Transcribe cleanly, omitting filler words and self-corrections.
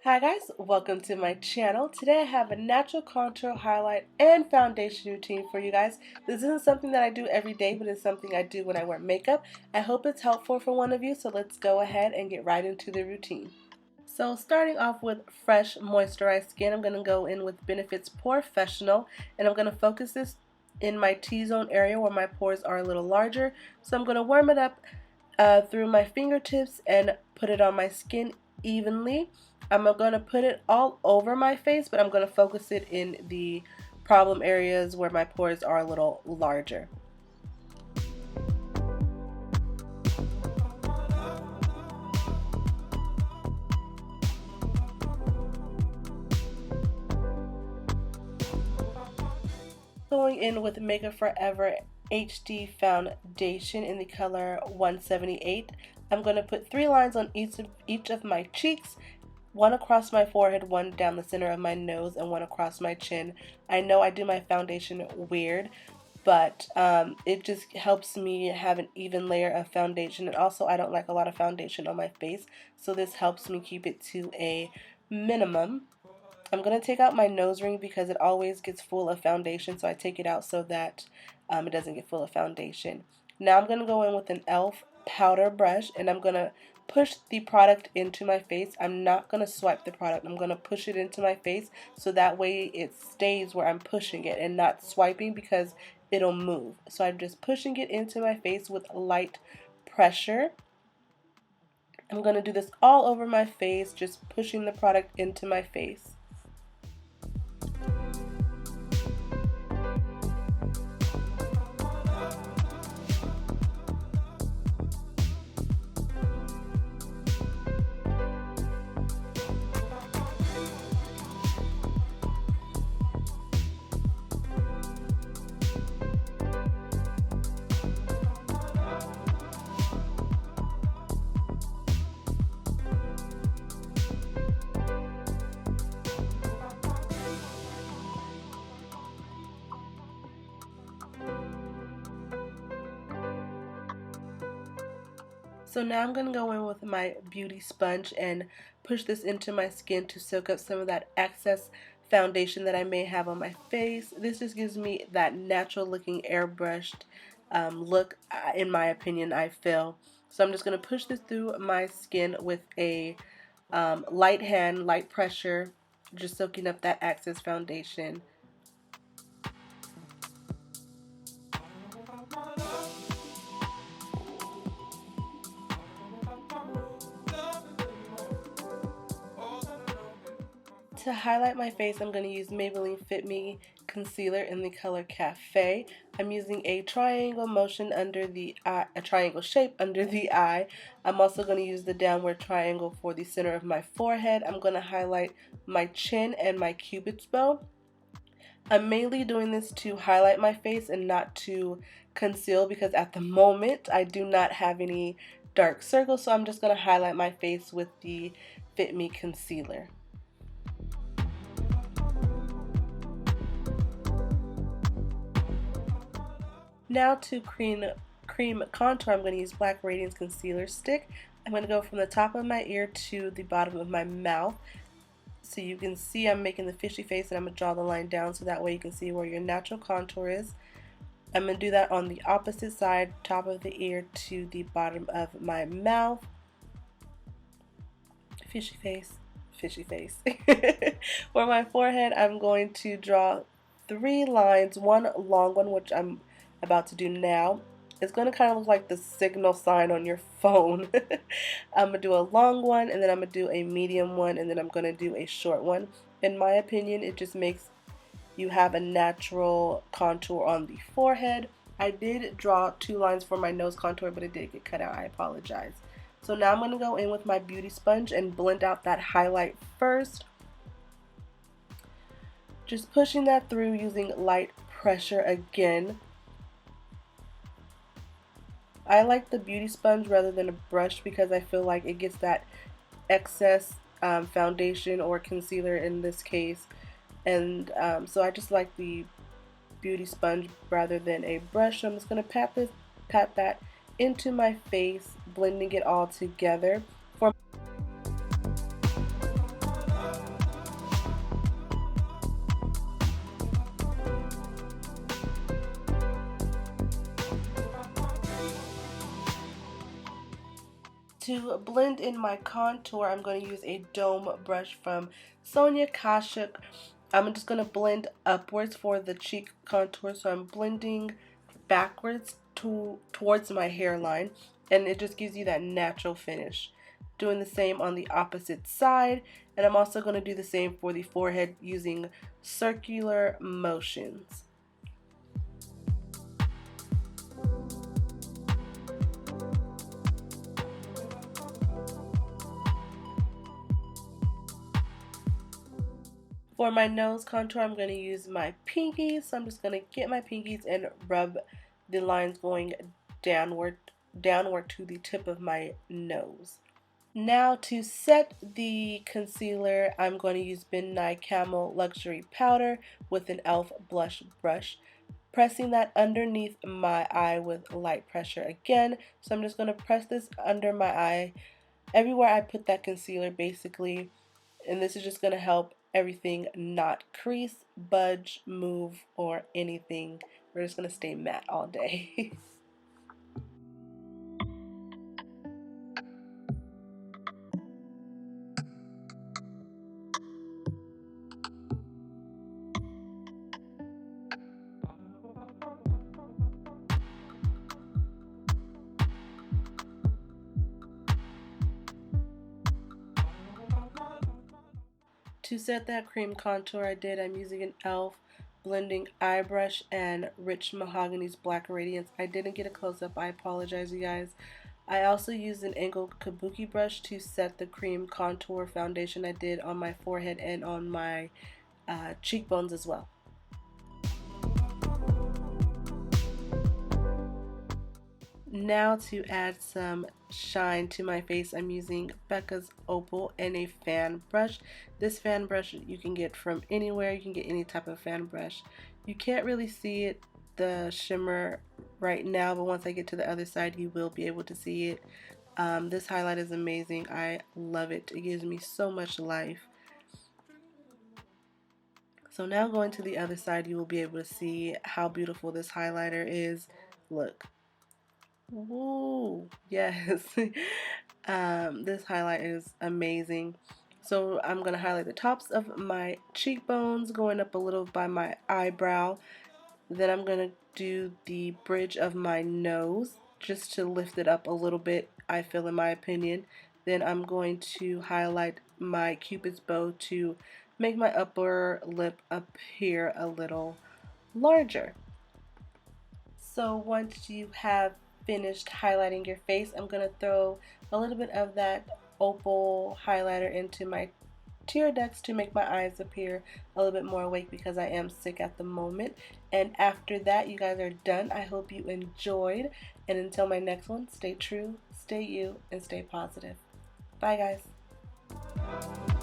Hi guys, welcome to my channel. Today I have a natural contour, highlight, and foundation routine for you guys. This isn't something that I do every day, but it's something I do when I wear makeup. I hope it's helpful for one of you, so let's go ahead and get right into the routine. So starting off with fresh moisturized skin, I'm going to go in with Benefit's POREfessional, and I'm going to focus this in my T-zone area where my pores are a little larger. So I'm going to warm it up through my fingertips and put it on my skin evenly. I'm going to put it all over my face, but I'm going to focus it in the problem areas where my pores are a little larger. Going in with Makeup Forever HD foundation in the color 178. I'm going to put 3 lines on each of my cheeks, one across my forehead, one down the center of my nose, and one across my chin. I know I do my foundation weird, but it just helps me have an even layer of foundation, and also I don't like a lot of foundation on my face, so this helps me keep it to a minimum. I'm going to take out my nose ring because it always gets full of foundation, so I take it out so that it doesn't get full of foundation. Now I'm going to go in with an e.l.f. powder brush, and I'm going to push the product into my face. I'm not going to swipe the product. I'm going to push it into my face so that way it stays where I'm pushing it and not swiping because it'll move. So I'm just pushing it into my face with light pressure. I'm going to do this all over my face, just pushing the product into my face. So now I'm going to go in with my beauty sponge and push this into my skin to soak up some of that excess foundation that I may have on my face. This just gives me that natural looking airbrushed look, in my opinion, I feel. So I'm just going to push this through my skin with a light hand, light pressure, just soaking up that excess foundation. To highlight my face, I'm going to use Maybelline Fit Me concealer in the color Cafe. I'm using a triangle motion under the eye, a triangle shape under the eye. I'm also going to use the downward triangle for the center of my forehead. I'm going to highlight my chin and my cupid's bow. I'm mainly doing this to highlight my face and not to conceal because at the moment I do not have any dark circles, so I'm just going to highlight my face with the Fit Me concealer. Now to cream contour, I'm going to use Black Radiance Concealer Stick. I'm going to go from the top of my ear to the bottom of my mouth. So you can see I'm making the fishy face, and I'm going to draw the line down so that way you can see where your natural contour is. I'm going to do that on the opposite side, top of the ear to the bottom of my mouth. Fishy face, fishy face. For my forehead, I'm going to draw 3 lines, one long one, which I'm about to do now. It's going to kind of look like the signal sign on your phone. I'm going to do a long one, and then I'm going to do a medium one, and then I'm going to do a short one. In my opinion, it just makes you have a natural contour on the forehead. I did draw 2 lines for my nose contour, but it did get cut out. I apologize. So now I'm going to go in with my beauty sponge and blend out that highlight first. Just pushing that through using light pressure again. I like the beauty sponge rather than a brush because I feel like it gets that excess foundation or concealer in this case, and so I just like the beauty sponge rather than a brush. So I'm just going to pat that into my face, blending it all together. To blend in my contour, I'm going to use a dome brush from Sonia Kashuk. I'm just going to blend upwards for the cheek contour, so I'm blending backwards towards my hairline, and it just gives you that natural finish. Doing the same on the opposite side, and I'm also going to do the same for the forehead using circular motions. For my nose contour, I'm going to use my pinkies. So I'm just going to get my pinkies and rub the lines going downward to the tip of my nose. Now to set the concealer, I'm going to use BenNye Camel Luxury Powder with an e.l.f. blush brush. Pressing that underneath my eye with light pressure again. So I'm just going to press this under my eye, everywhere I put that concealer basically. And this is just going to help everything not crease, budge, move, or anything. We're just going to stay matte all day. To set that cream contour I'm using an e.l.f. blending eye brush and Rich Mahogany's Black Radiance. I didn't get a close-up, I apologize you guys. I also used an angled kabuki brush to set the cream contour foundation I did on my forehead and on my cheekbones as well. Now to add some shine to my face, I'm using Becca's Opal and a fan brush. This fan brush you can get from anywhere. You can get any type of fan brush. You can't really see it, the shimmer right now, but once I get to the other side you will be able to see it. This highlight is amazing. I love it. It gives me so much life. So now going to the other side, you will be able to see how beautiful this highlighter is. Look. Woo! Yes. This highlight is amazing. So I'm going to highlight the tops of my cheekbones, going up a little by my eyebrow. Then I'm going to do the bridge of my nose just to lift it up a little bit, I feel, in my opinion. Then I'm going to highlight my Cupid's bow to make my upper lip appear a little larger. So once you have finished highlighting your face, I'm going to throw a little bit of that opal highlighter into my tear ducts to make my eyes appear a little bit more awake because I am sick at the moment. And after that, you guys are done. I hope you enjoyed, and until my next one, stay true, stay you, and stay positive. Bye guys.